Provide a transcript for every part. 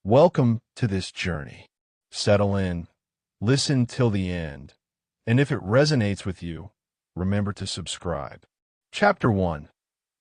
Welcome to this journey. Settle in, listen till the end, and if it resonates with you, remember to subscribe. Chapter 1.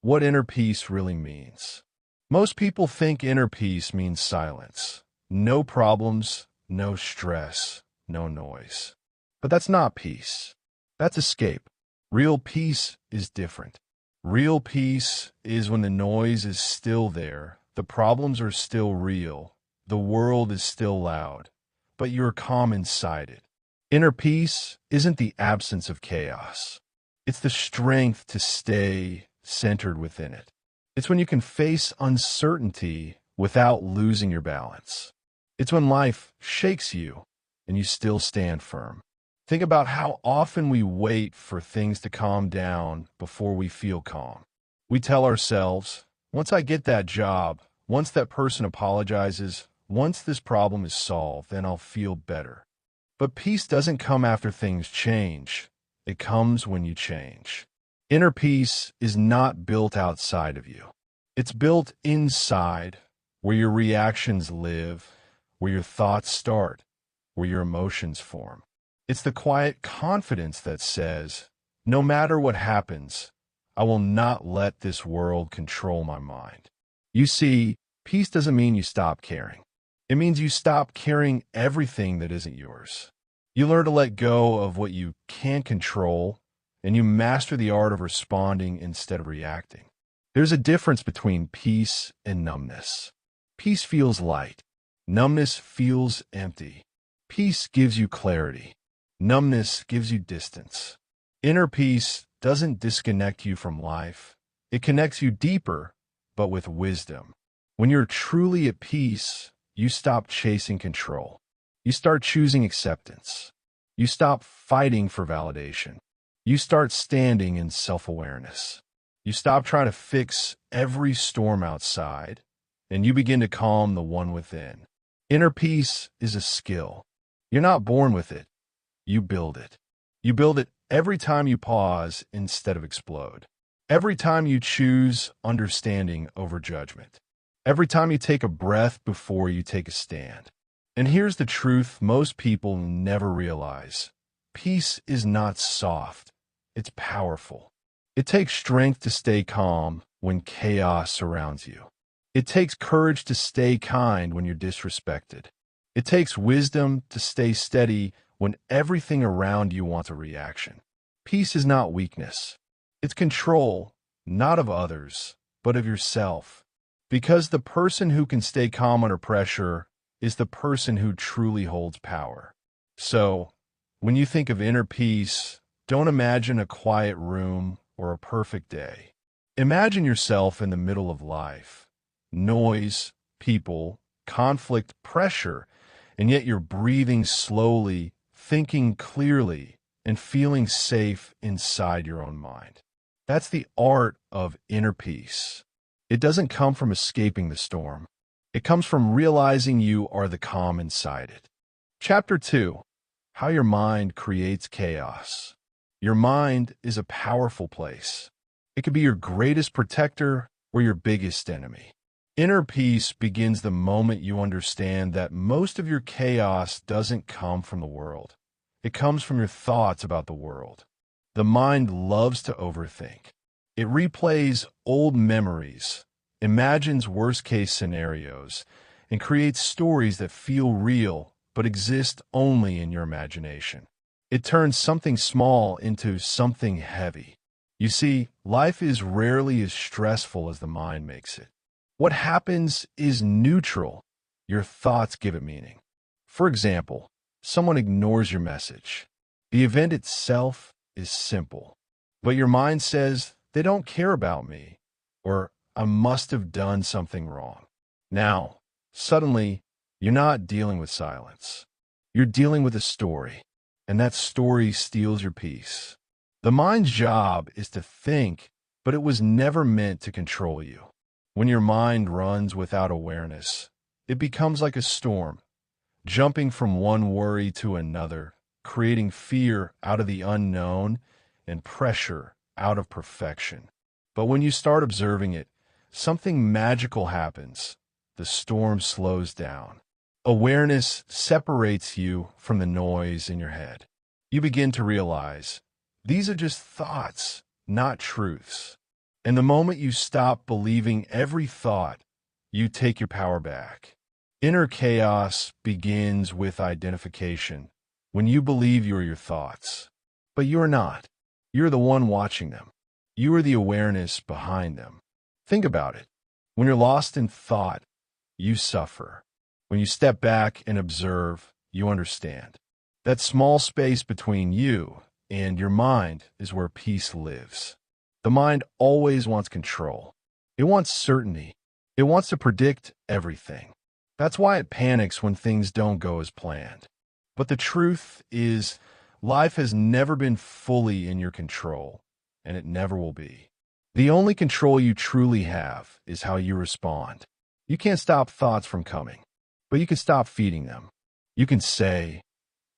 What inner peace really means. Most people think inner peace means silence. No problems, no stress, no noise. But that's not peace. That's escape. Real peace is different. Real peace is when the noise is still there, the problems are still real, the world is still loud, but you're calm inside it. Inner peace isn't the absence of chaos. It's the strength to stay centered within it. It's when you can face uncertainty without losing your balance. It's when life shakes you and you still stand firm. Think about how often we wait for things to calm down before we feel calm. We tell ourselves, once I get that job, once that person apologizes, once this problem is solved, then I'll feel better. But peace doesn't come after things change. It comes when you change. Inner peace is not built outside of you. It's built inside, where your reactions live, where your thoughts start, where your emotions form. It's the quiet confidence that says, no matter what happens, I will not let this world control my mind. You see, peace doesn't mean you stop caring. It means you stop carrying everything that isn't yours. You learn to let go of what you can't control, and you master the art of responding instead of reacting. There's a difference between peace and numbness. Peace feels light. Numbness feels empty. Peace gives you clarity. Numbness gives you distance. Inner peace doesn't disconnect you from life. It connects you deeper, but with wisdom. When you're truly at peace, you stop chasing control. You start choosing acceptance. You stop fighting for validation. You start standing in self-awareness. You stop trying to fix every storm outside, and you begin to calm the one within. Inner peace is a skill. You're not born with it. You build it. You build it every time you pause instead of explode. Every time you choose understanding over judgment. Every time you take a breath before you take a stand. And here's the truth most people never realize. Peace is not soft. It's powerful. It takes strength to stay calm when chaos surrounds you. It takes courage to stay kind when you're disrespected. It takes wisdom to stay steady when everything around you wants a reaction. Peace is not weakness. It's control, not of others, but of yourself. Because the person who can stay calm under pressure is the person who truly holds power. So, when you think of inner peace, don't imagine a quiet room or a perfect day. Imagine yourself in the middle of life. Noise, people, conflict, pressure, and yet you're breathing slowly, thinking clearly, and feeling safe inside your own mind. That's the art of inner peace. It doesn't come from escaping the storm. It comes from realizing you are the calm inside it. Chapter 2. How your mind creates chaos. Your mind is a powerful place. It can be your greatest protector or your biggest enemy. Inner peace begins the moment you understand that most of your chaos doesn't come from the world. It comes from your thoughts about the world. The mind loves to overthink. It replays old memories, imagines worst-case scenarios, and creates stories that feel real but exist only in your imagination. It turns something small into something heavy. You see, life is rarely as stressful as the mind makes it. What happens is neutral. Your thoughts give it meaning. For example, someone ignores your message. The event itself is simple, but your mind says, they don't care about me, or I must have done something wrong. Now, suddenly, you're not dealing with silence. You're dealing with a story, and that story steals your peace. The mind's job is to think, but it was never meant to control you. When your mind runs without awareness, it becomes like a storm, jumping from one worry to another, creating fear out of the unknown and pressure out of perfection. But when you start observing it, something magical happens. the storm slows down. Awareness separates you from the noise in your head. You begin to realize these are just thoughts, not truths. And the moment you stop believing every thought, you take your power back. Inner chaos begins with identification, when you believe you are your thoughts. But you are not. You're the one watching them. You are the awareness behind them. Think about it. When you're lost in thought, you suffer. When you step back and observe, you understand. That small space between you and your mind is where peace lives. The mind always wants control. It wants certainty. It wants to predict everything. That's why it panics when things don't go as planned. But the truth is, life has never been fully in your control, and it never will be. The only control you truly have is how you respond. You can't stop thoughts from coming, but you can stop feeding them. You can say,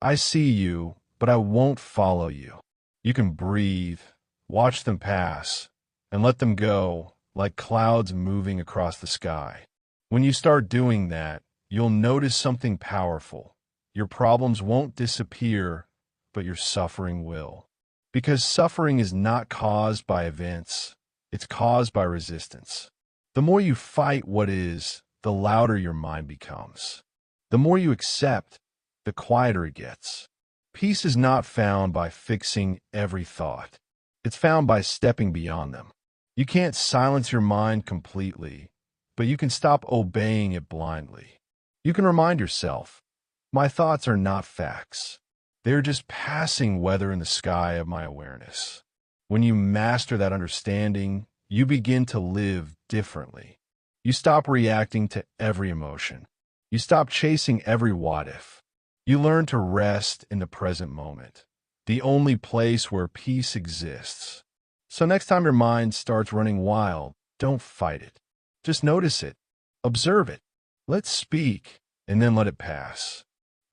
I see you, but I won't follow you. You can breathe, watch them pass, and let them go like clouds moving across the sky. When you start doing that, you'll notice something powerful. Your problems won't disappear, but your suffering will. Because suffering is not caused by events, it's caused by resistance. The more you fight what is, the louder your mind becomes. The more you accept, the quieter it gets. Peace is not found by fixing every thought. It's found by stepping beyond them. You can't silence your mind completely, but you can stop obeying it blindly. You can remind yourself, my thoughts are not facts. They're just passing weather in the sky of my awareness. When you master that understanding, you begin to live differently. You stop reacting to every emotion. You stop chasing every what if. You learn to rest in the present moment, the only place where peace exists. So next time your mind starts running wild, don't fight it. Just notice it. Observe it. Let's speak, and then let it pass.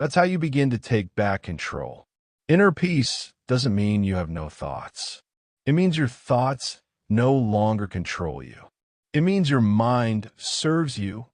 That's how you begin to take back control. Inner peace doesn't mean you have no thoughts. It means your thoughts no longer control you. It means your mind serves you,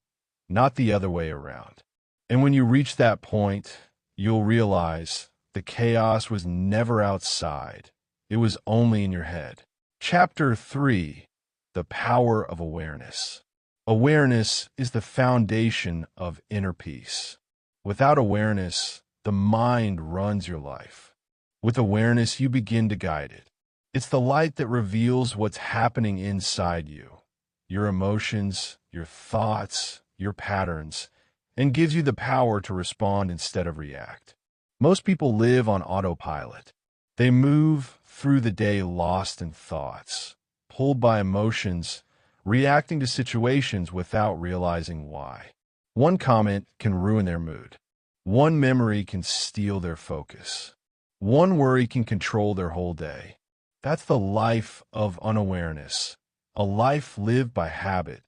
not the other way around. And when you reach that point, you'll realize the chaos was never outside. It was only in your head. Chapter 3, The Power of Awareness. Awareness is the foundation of inner peace. Without awareness, the mind runs your life. With awareness, you begin to guide it. It's the light that reveals what's happening inside you, your emotions, your thoughts, your patterns, and gives you the power to respond instead of react. Most people live on autopilot. They move through the day lost in thoughts, pulled by emotions, reacting to situations without realizing why. One comment can ruin their mood. One memory can steal their focus. One worry can control their whole day. That's the life of unawareness, a life lived by habit,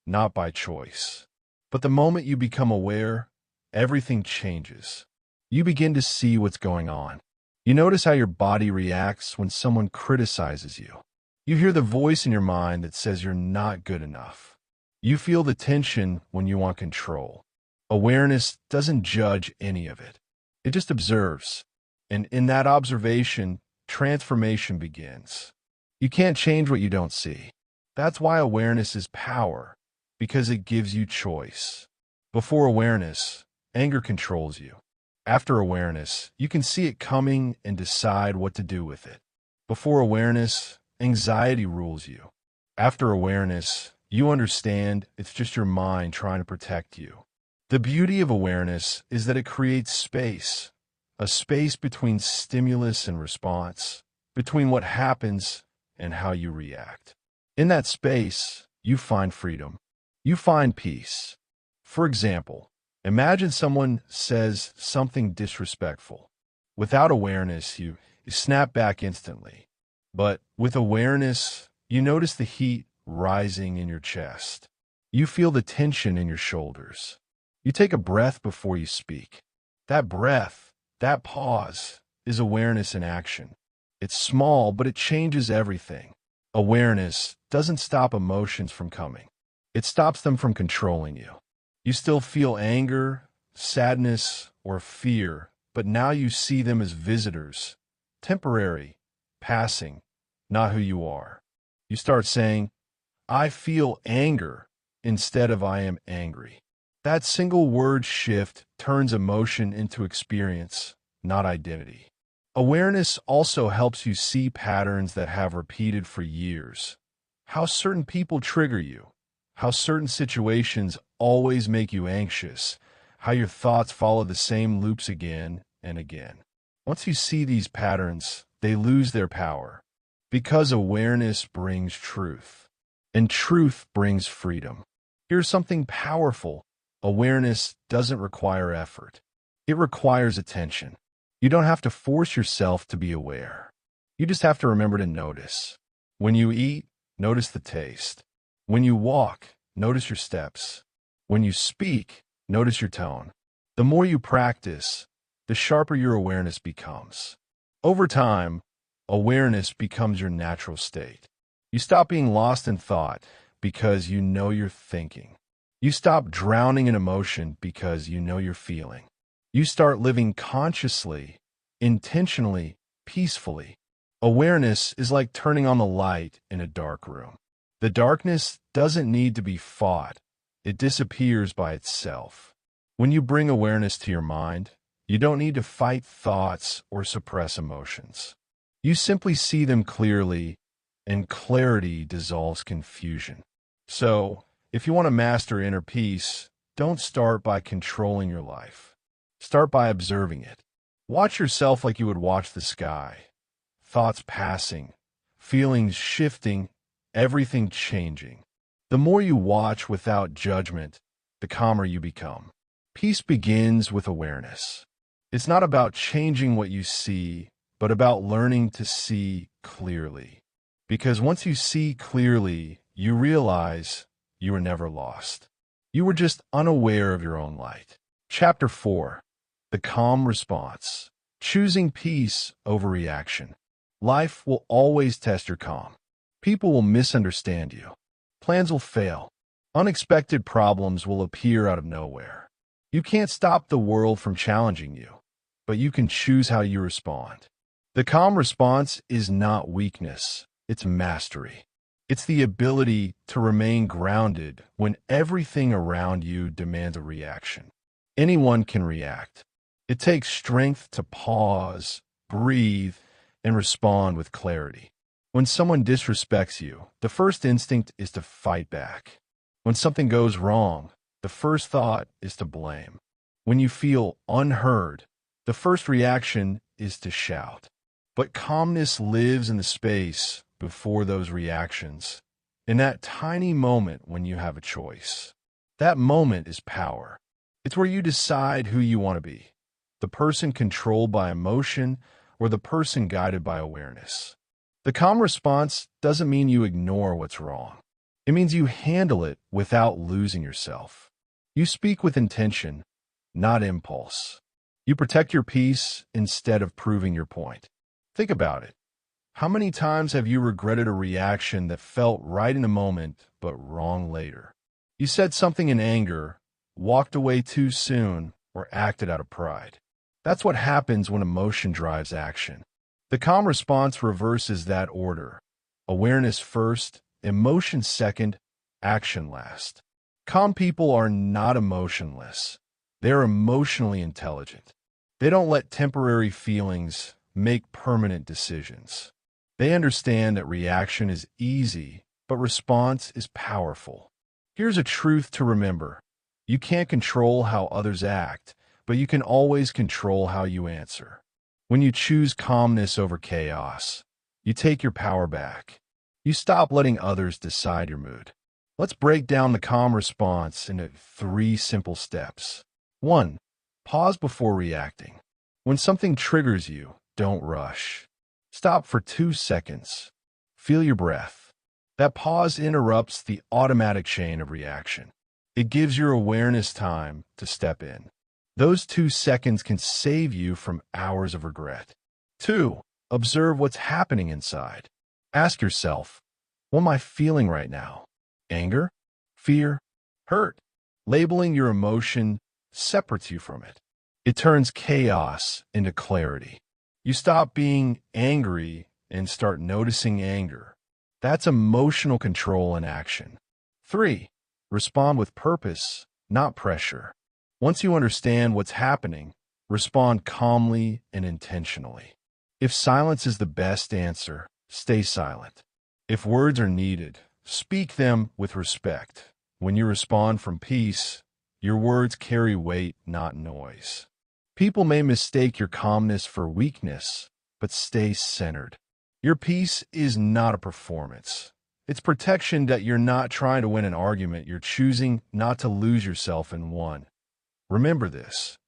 not by choice. But the moment you become aware, everything changes. You begin to see what's going on. You notice how your body reacts when someone criticizes you. You hear the voice in your mind that says you're not good enough. You feel the tension when you want control. Awareness doesn't judge any of it. It just observes. And in that observation, transformation begins. You can't change what you don't see. That's why awareness is power, because it gives you choice. Before awareness, anger controls you. After awareness, you can see it coming and decide what to do with it. Before awareness, anxiety rules you. After awareness, you understand it's just your mind trying to protect you. The beauty of awareness is that it creates space, a space between stimulus and response, between what happens and how you react. In that space, you find freedom. You find peace. For example, imagine someone says something disrespectful. Without awareness, you snap back instantly. But with awareness, you notice the heat rising in your chest. You feel the tension in your shoulders. You take a breath before you speak. That breath, that pause, is awareness in action. It's small, but it changes everything. Awareness doesn't stop emotions from coming. It stops them from controlling you. You still feel anger, sadness, or fear, but now you see them as visitors, temporary, passing, not who you are. You start saying, I feel anger instead of I am angry. That single word shift turns emotion into experience, not identity. Awareness also helps you see patterns that have repeated for years. How certain people trigger you, how certain situations always make you anxious, how your thoughts follow the same loops again and again. Once you see these patterns, they lose their power, because awareness brings truth, and truth brings freedom. Here's something powerful. Awareness doesn't require effort. It requires attention. You don't have to force yourself to be aware. You just have to remember to notice. When you eat, notice the taste. When you walk, notice your steps. When you speak, notice your tone. The more you practice, the sharper your awareness becomes. Over time, awareness becomes your natural state. You stop being lost in thought because you know you're thinking. You stop drowning in emotion because you know you're feeling. You start living consciously, intentionally, peacefully. Awareness is like turning on the light in a dark room. The darkness doesn't need to be fought. It disappears by itself. When you bring awareness to your mind, you don't need to fight thoughts or suppress emotions. You simply see them clearly, and clarity dissolves confusion. So, if you want to master inner peace, don't start by controlling your life. Start by observing it. Watch yourself like you would watch the sky. Thoughts passing, feelings shifting, everything changing. The more you watch without judgment, the calmer you become. Peace begins with awareness. It's not about changing what you see, but about learning to see clearly. Because once you see clearly, you realize you were never lost. You were just unaware of your own light. Chapter 4. The Calm Response. Choosing peace over reaction. Life will always test your calm. People will misunderstand you. Plans will fail. Unexpected problems will appear out of nowhere. You can't stop the world from challenging you, but you can choose how you respond. The calm response is not weakness, it's mastery. It's the ability to remain grounded when everything around you demands a reaction. Anyone can react. It takes strength to pause, breathe, and respond with clarity. When someone disrespects you, the first instinct is to fight back. When something goes wrong, the first thought is to blame. When you feel unheard, the first reaction is to shout. But calmness lives in the space before those reactions, in that tiny moment when you have a choice. That moment is power. It's where you decide who you want to be, the person controlled by emotion or the person guided by awareness. The calm response doesn't mean you ignore what's wrong. It means you handle it without losing yourself. You speak with intention, not impulse. You protect your peace instead of proving your point. Think about it. How many times have you regretted a reaction that felt right in the moment but wrong later? You said something in anger, walked away too soon, or acted out of pride. That's what happens when emotion drives action. The calm response reverses that order. Awareness first, emotion second, action last. Calm people are not emotionless. They're emotionally intelligent. They don't let temporary feelings make permanent decisions. They understand that reaction is easy, but response is powerful. Here's a truth to remember. You can't control how others act, but you can always control how you answer. When you choose calmness over chaos, you take your power back. You stop letting others decide your mood. Let's break down the calm response into 3 simple steps. 1. Pause before reacting. When something triggers you, don't rush. Stop for 2 seconds. Feel your breath. That pause interrupts the automatic chain of reaction. It gives your awareness time to step in. Those 2 seconds can save you from hours of regret. 2. Observe what's happening inside. Ask yourself, what am I feeling right now? Anger? Fear? Hurt? Labeling your emotion separates you from it. It turns chaos into clarity. You stop being angry and start noticing anger. That's emotional control in action. 3. Respond with purpose, not pressure. Once you understand what's happening, respond calmly and intentionally. If silence is the best answer, stay silent. If words are needed, speak them with respect. When you respond from peace, your words carry weight, not noise. People may mistake your calmness for weakness, but stay centered. Your peace is not a performance. It's protection that you're not trying to win an argument. You're choosing not to lose yourself in one. Remember this.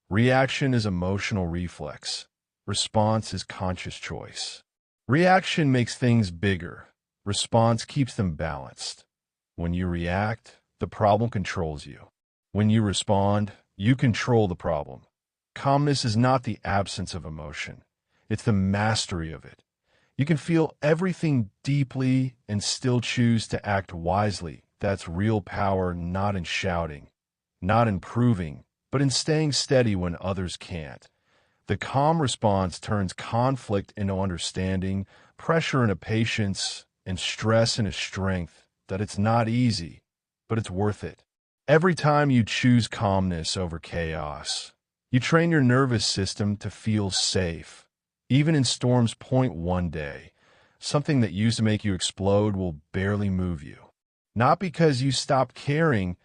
Reaction is emotional reflex. Response is conscious choice. Reaction makes things bigger. Response keeps them balanced. When you react, the problem controls you. When you respond, you control the problem. Calmness is not the absence of emotion. It's the mastery of it. You can feel everything deeply and still choose to act wisely. That's real power, not in shouting, not in proving, but in staying steady when others can't. The calm response turns conflict into understanding, pressure into patience, and stress into strength. That it's not easy, but it's worth it. Every time you choose calmness over chaos, you train your nervous system to feel safe. Even in storms, one day, something that used to make you explode will barely move you. Not because you stopped caring,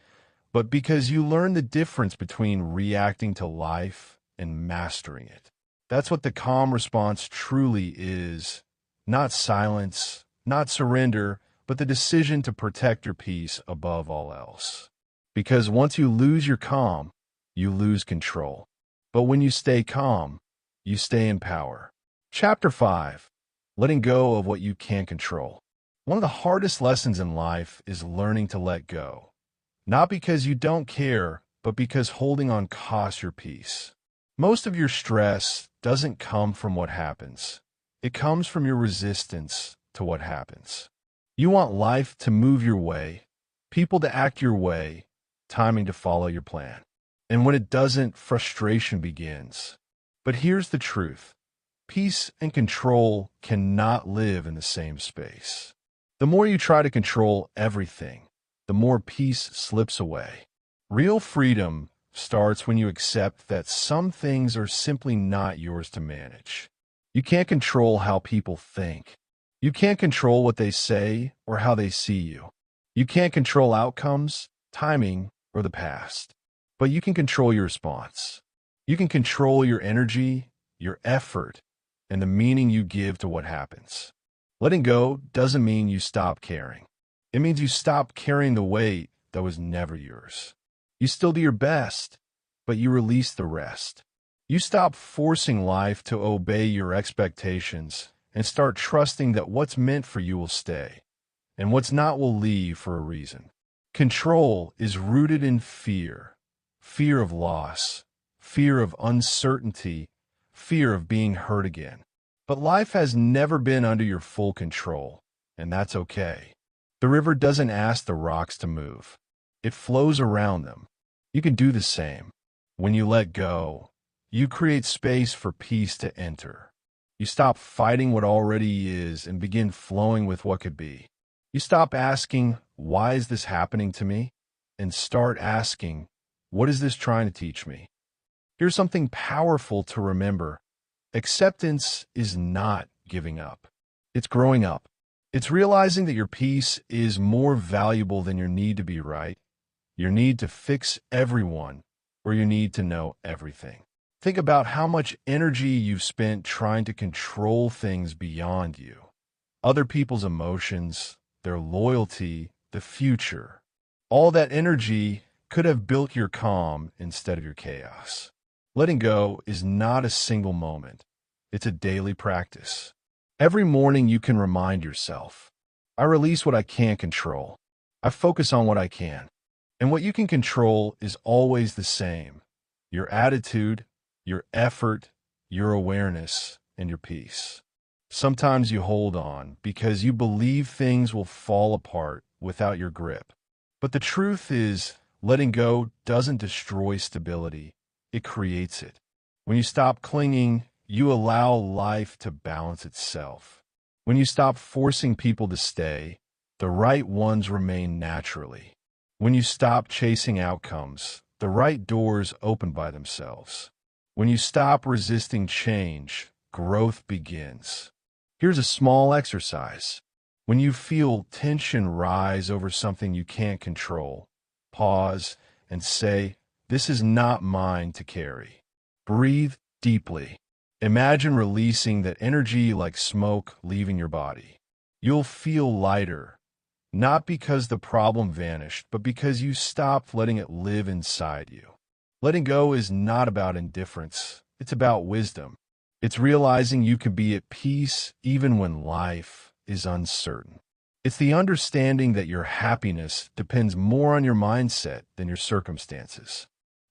but because you learn the difference between reacting to life and mastering it. That's what the calm response truly is. Not silence, not surrender, but the decision to protect your peace above all else. Because once you lose your calm, you lose control. But when you stay calm, you stay in power. Chapter 5. Letting go of what you can't control. One of the hardest lessons in life is learning to let go. Not because you don't care, but because holding on costs your peace. Most of your stress doesn't come from what happens. It comes from your resistance to what happens. You want life to move your way, people to act your way, timing to follow your plan. And when it doesn't, frustration begins. But here's the truth. Peace and control cannot live in the same space. The more you try to control everything, the more peace slips away. Real freedom starts when you accept that some things are simply not yours to manage. You can't control how people think. You can't control what they say or how they see you. You can't control outcomes, timing, or the past. But you can control your response. You can control your energy, your effort, and the meaning you give to what happens. Letting go doesn't mean you stop caring. It means you stop carrying the weight that was never yours. You still do your best, but you release the rest. You stop forcing life to obey your expectations and start trusting that what's meant for you will stay, and what's not will leave for a reason. Control is rooted in fear. Fear of loss, fear of uncertainty, fear of being hurt again. But life has never been under your full control, and that's okay. The river doesn't ask the rocks to move. It flows around them. You can do the same. When you let go, you create space for peace to enter. You stop fighting what already is and begin flowing with what could be. You stop asking, why is this happening to me? And start asking, what is this trying to teach me? Here's something powerful to remember. Acceptance is not giving up. It's growing up. It's realizing that your peace is more valuable than your need to be right, your need to fix everyone, or your need to know everything. Think about how much energy you've spent trying to control things beyond you. Other people's emotions, their loyalty, the future. All that energy could have built your calm instead of your chaos. Letting go is not a single moment. It's a daily practice. Every morning you can remind yourself, I release what I can't control. I focus on what I can. And what you can control is always the same. Your attitude, your effort, your awareness, and your peace. Sometimes you hold on because you believe things will fall apart without your grip. But the truth is, Letting go doesn't destroy stability, it creates it. When you stop clinging, you allow life to balance itself. When you stop forcing people to stay, the right ones remain naturally. When you stop chasing outcomes, the right doors open by themselves. When you stop resisting change, growth begins. Here's a small exercise. When you feel tension rise over something you can't control, pause and say, "This is not mine to carry." Breathe deeply. Imagine releasing that energy like smoke leaving your body. You'll feel lighter, not because the problem vanished, but because you stopped letting it live inside you. Letting go is not about indifference, it's about wisdom. It's realizing you can be at peace even when life is uncertain. It's the understanding that your happiness depends more on your mindset than your circumstances.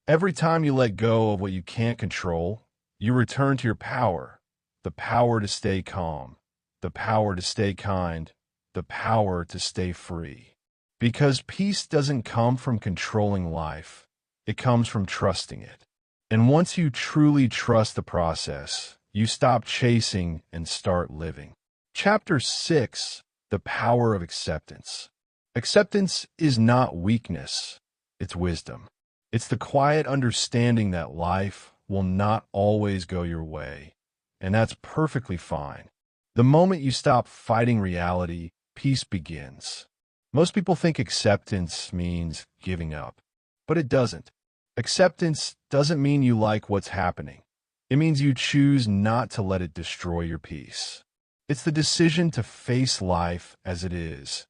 Every time you let go of what you can't control, you return to your power, the power to stay calm, the power to stay kind, the power to stay free. Because peace doesn't come from controlling life, it comes from trusting it. And once you truly trust the process, you stop chasing and start living. Chapter 6, The Power of Acceptance. Acceptance is not weakness, it's wisdom. It's the quiet understanding that life will not always go your way, and that's perfectly fine. The moment you stop fighting reality, peace begins. Most people think acceptance means giving up, but it doesn't. Acceptance doesn't mean you like what's happening. It means you choose not to let it destroy your peace. It's the decision to face life as it is,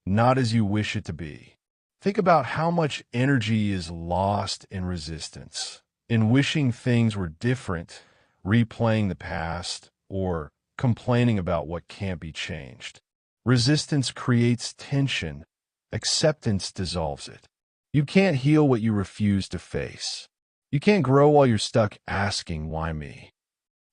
not as you wish it to be. Think about how much energy is lost in resistance, in wishing things were different, replaying the past, or complaining about what can't be changed. Resistance creates tension. Acceptance dissolves it. You can't heal what you refuse to face. You can't grow while you're stuck asking, "Why me?"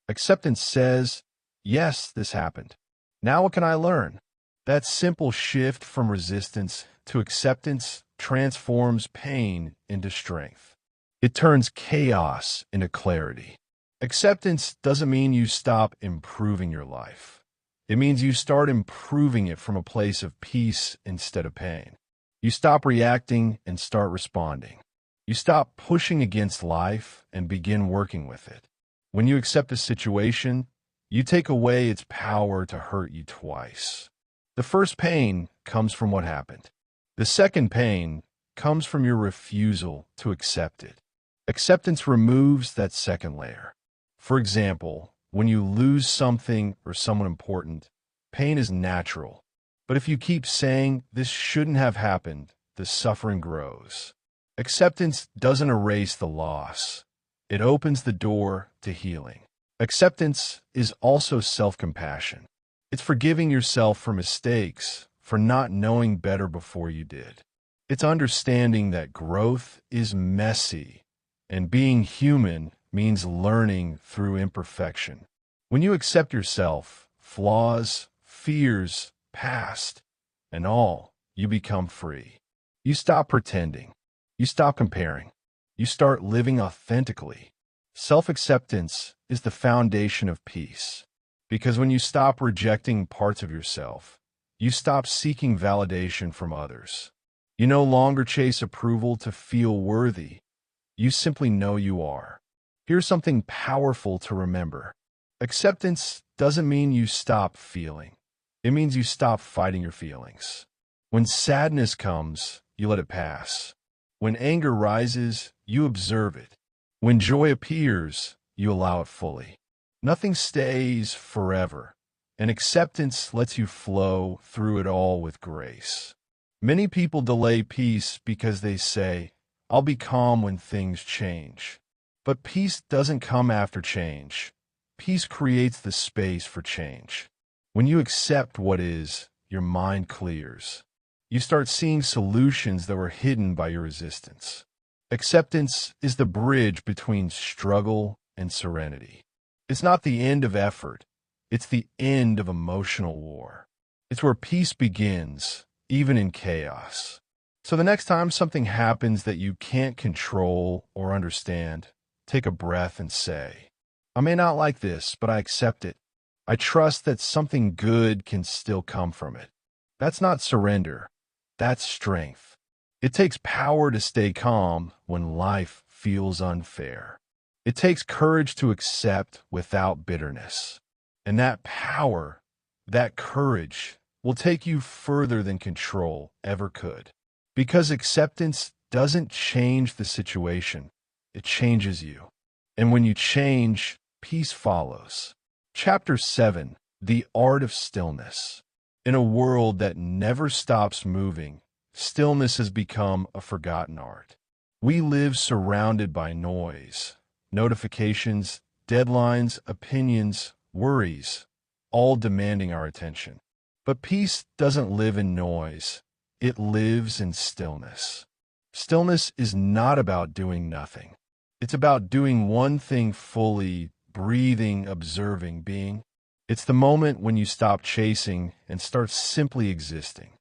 Acceptance says, "Yes, this happened. Now what can I learn?" That simple shift from resistance to acceptance transforms pain into strength. It turns chaos into clarity. Acceptance doesn't mean you stop improving your life. It means you start improving it from a place of peace instead of pain. You stop reacting and start responding. You stop pushing against life and begin working with it. When you accept a situation, you take away its power to hurt you twice. The first pain comes from what happened. The second pain comes from your refusal to accept it. Acceptance removes that second layer. For example, when you lose something or someone important, pain is natural. But if you keep saying, "This shouldn't have happened," the suffering grows. Acceptance doesn't erase the loss. It opens the door to healing. Acceptance is also self-compassion. It's forgiving yourself for mistakes, for not knowing better before you did. It's understanding that growth is messy, and being human means learning through imperfection. When you accept yourself, flaws, fears, past, and all, you become free. You stop pretending. You stop comparing. You start living authentically. Self-acceptance is the foundation of peace. Because when you stop rejecting parts of yourself, you stop seeking validation from others. You no longer chase approval to feel worthy. You simply know you are. Here's something powerful to remember. Acceptance doesn't mean you stop feeling. It means you stop fighting your feelings. When sadness comes, you let it pass. When anger rises, you observe it. When joy appears, you allow it fully. Nothing stays forever, and acceptance lets you flow through it all with grace. Many people delay peace because they say, "I'll be calm when things change." But peace doesn't come after change. Peace creates the space for change. When you accept what is, your mind clears. You start seeing solutions that were hidden by your resistance. Acceptance is the bridge between struggle and serenity. It's not the end of effort. It's the end of emotional war. It's where peace begins, even in chaos. So the next time something happens that you can't control or understand, take a breath and say, I may not like this, but I accept it. I trust that something good can still come from it. That's not surrender. That's strength. It takes power to stay calm when life feels unfair. It takes courage to accept without bitterness. And that power, that courage, will take you further than control ever could. Because acceptance doesn't change the situation, it changes you. And when you change, peace follows. Chapter 7, The Art of Stillness. In a world that never stops moving, stillness has become a forgotten art. We live surrounded by noise, notifications, deadlines, opinions, worries, all demanding our attention. But peace doesn't live in noise. It lives in stillness. Stillness is not about doing nothing. It's about doing one thing fully, breathing, observing, being. It's the moment when you stop chasing and start simply existing.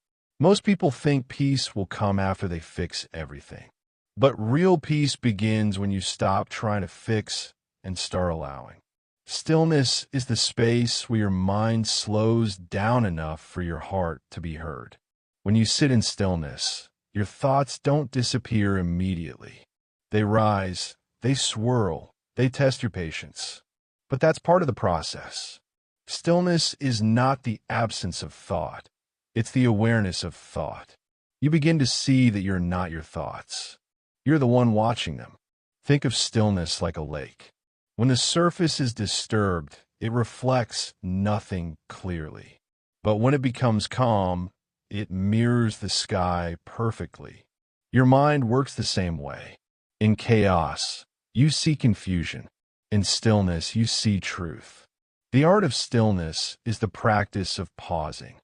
Most people think peace will come after they fix everything. But real peace begins when you stop trying to fix and start allowing. Stillness is the space where your mind slows down enough for your heart to be heard. When you sit in stillness, your thoughts don't disappear immediately. They rise, they swirl, they test your patience. But that's part of the process. Stillness is not the absence of thought. It's the awareness of thought. You begin to see that you're not your thoughts. You're the one watching them. Think of stillness like a lake. When the surface is disturbed, it reflects nothing clearly. But when it becomes calm, it mirrors the sky perfectly. Your mind works the same way. In chaos, you see confusion. In stillness, you see truth. The art of stillness is the practice of pausing.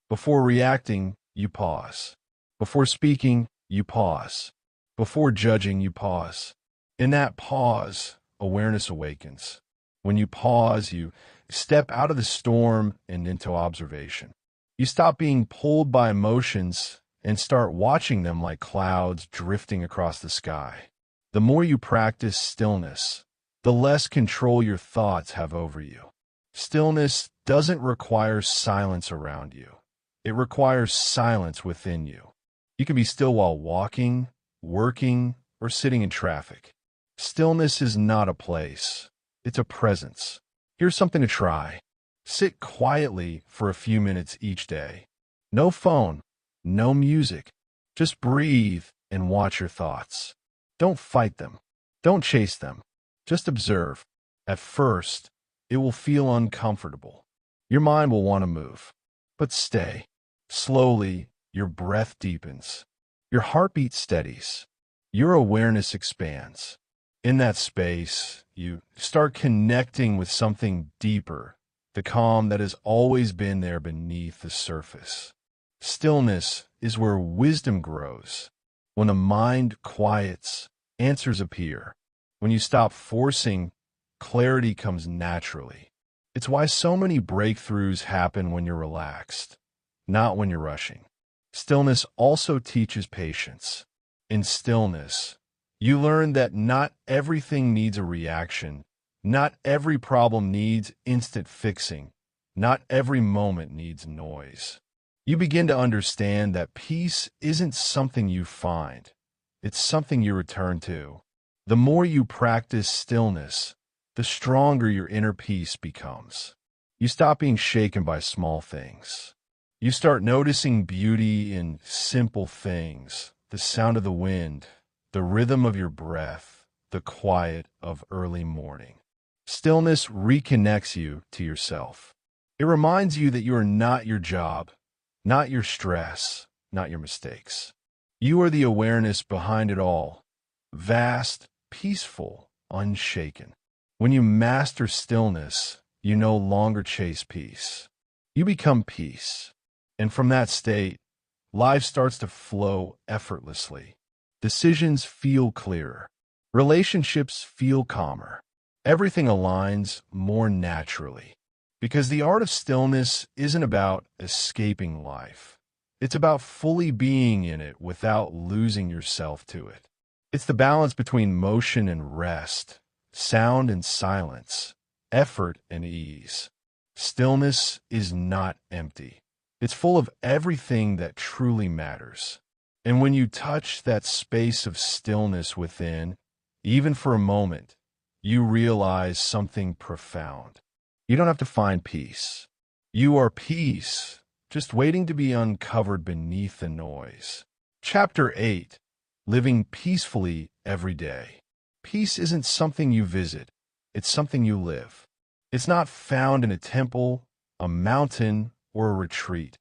Before reacting, you pause. Before speaking, you pause. Before judging, you pause. In that pause, awareness awakens. When you pause, you step out of the storm and into observation. You stop being pulled by emotions and start watching them like clouds drifting across the sky. The more you practice stillness, the less control your thoughts have over you. Stillness doesn't require silence around you. It requires silence within you. You can be still while walking, working, or sitting in traffic. Stillness is not a place. It's a presence. Here's something to try. Sit quietly for a few minutes each day. No phone, no music. Just breathe and watch your thoughts. Don't fight them. Don't chase them. Just observe. At first, it will feel uncomfortable. Your mind will want to move. But stay. Slowly, your breath deepens. Your heartbeat steadies. Your awareness expands. In that space, you start connecting with something deeper, the calm that has always been there beneath the surface. Stillness is where wisdom grows. When the mind quiets, answers appear. When you stop forcing, clarity comes naturally. It's why so many breakthroughs happen when you're relaxed, not when you're rushing. Stillness also teaches patience. In stillness, you learn that not everything needs a reaction. Not every problem needs instant fixing. Not every moment needs noise. You begin to understand that peace isn't something you find. It's something you return to. The more you practice stillness, the stronger your inner peace becomes. You stop being shaken by small things. You start noticing beauty in simple things, the sound of the wind, the rhythm of your breath, the quiet of early morning. Stillness reconnects you to yourself. It reminds you that you are not your job, not your stress, not your mistakes. You are the awareness behind it all, vast, peaceful, unshaken. When you master stillness, you no longer chase peace. You become peace. And from that state, life starts to flow effortlessly. Decisions feel clearer. Relationships feel calmer. Everything aligns more naturally. Because the art of stillness isn't about escaping life. It's about fully being in it without losing yourself to it. It's the balance between motion and rest, sound and silence, effort and ease. Stillness is not empty. It's full of everything that truly matters. And when you touch that space of stillness within, even for a moment, you realize something profound. You don't have to find peace. You are peace, just waiting to be uncovered beneath the noise. Chapter 8. Living Peacefully Every Day. Peace isn't something you visit. It's something you live. It's not found in a temple, a mountain, or a retreat.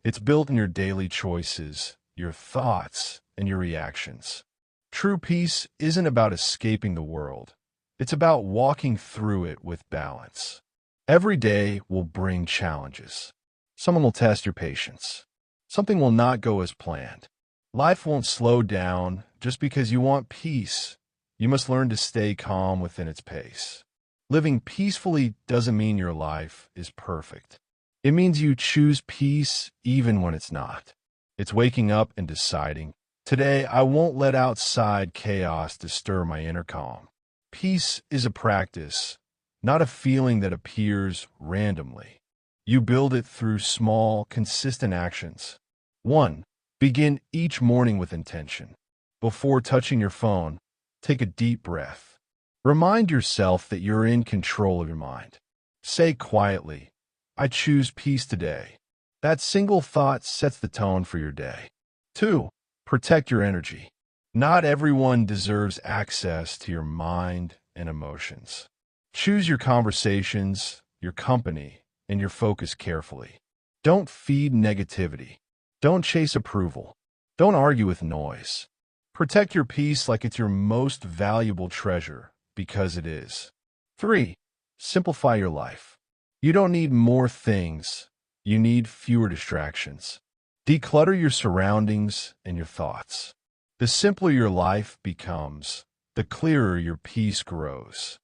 It's built in your daily choices, your thoughts, and your reactions. True peace isn't about escaping the world. It's about walking through it with balance. Every day will bring challenges. Someone will test your patience. Something will not go as planned. Life won't slow down just because you want peace. You must learn to stay calm within its pace. Living peacefully doesn't mean your life is perfect. It means you choose peace even when it's not. It's waking up and deciding, today I won't let outside chaos disturb my inner calm. Peace is a practice, not a feeling that appears randomly. You build it through small, consistent actions. 1. Begin each morning with intention. Before touching your phone, take a deep breath. Remind yourself that you're in control of your mind. Say quietly, I choose peace today. That single thought sets the tone for your day. 2. Protect your energy. Not everyone deserves access to your mind and emotions. Choose your conversations, your company, and your focus carefully. Don't feed negativity. Don't chase approval. Don't argue with noise. Protect your peace like it's your most valuable treasure, because it is. 3. Simplify your life. You don't need more things. You need fewer distractions. Declutter your surroundings and your thoughts. The simpler your life becomes, the clearer your peace grows.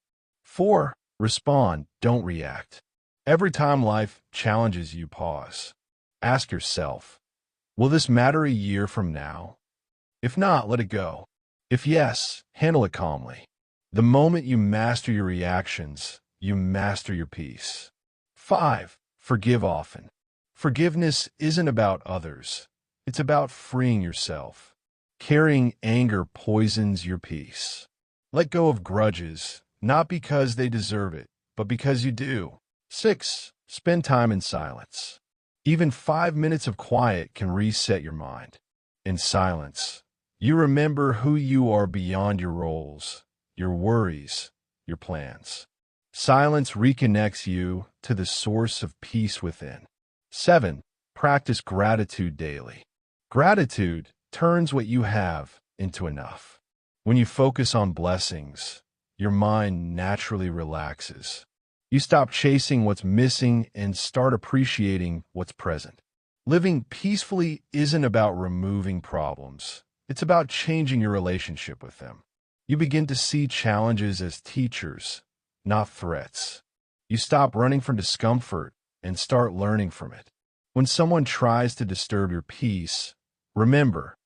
4. Respond, don't react. Every time life challenges you, pause. Ask yourself, will this matter a year from now? If not, let it go. If yes, handle it calmly. The moment you master your reactions, you master your peace. 5. Forgive often. Forgiveness isn't about others. It's about freeing yourself. Carrying anger poisons your peace. Let go of grudges, not because they deserve it, but because you do. 6. Spend time in silence. Even 5 minutes of quiet can reset your mind. In silence, you remember who you are beyond your roles, your worries, your plans. Silence reconnects you to the source of peace within. 7. Practice gratitude daily. Gratitude turns what you have into enough. When you focus on blessings, your mind naturally relaxes. You stop chasing what's missing and start appreciating what's present. Living peacefully isn't about removing problems. It's about changing your relationship with them. You begin to see challenges as teachers, not threats. You stop running from discomfort and start learning from it. When someone tries to disturb your peace, remember,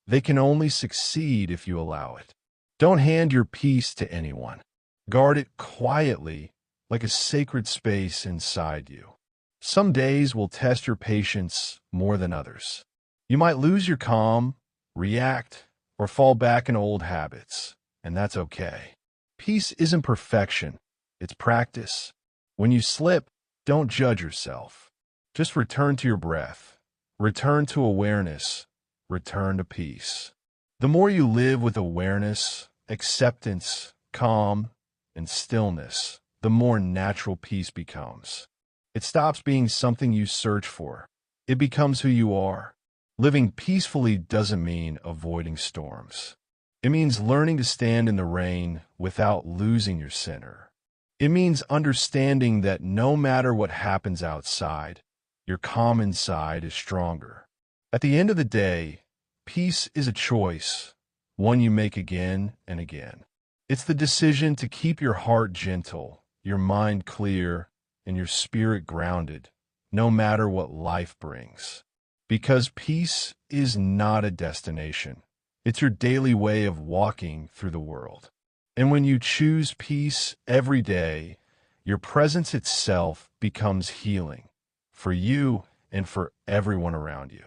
they can only succeed if you allow it. Don't hand your peace to anyone. Guard it quietly, like a sacred space inside you. Some days will test your patience more than others. You might lose your calm, react, or fall back in old habits, and that's okay. Peace isn't perfection, it's practice. When you slip, don't judge yourself. Just return to your breath. Return to awareness. Return to peace. The more you live with awareness, acceptance, calm, and stillness, the more natural peace becomes. It stops being something you search for. It becomes who you are. Living peacefully doesn't mean avoiding storms. It means learning to stand in the rain without losing your center. It means understanding that no matter what happens outside, your calm inside is stronger. At the end of the day, peace is a choice, one you make again and again. It's the decision to keep your heart gentle, your mind clear, and your spirit grounded, no matter what life brings. Because peace is not a destination. It's your daily way of walking through the world. And when you choose peace every day, your presence itself becomes healing for you and for everyone around you.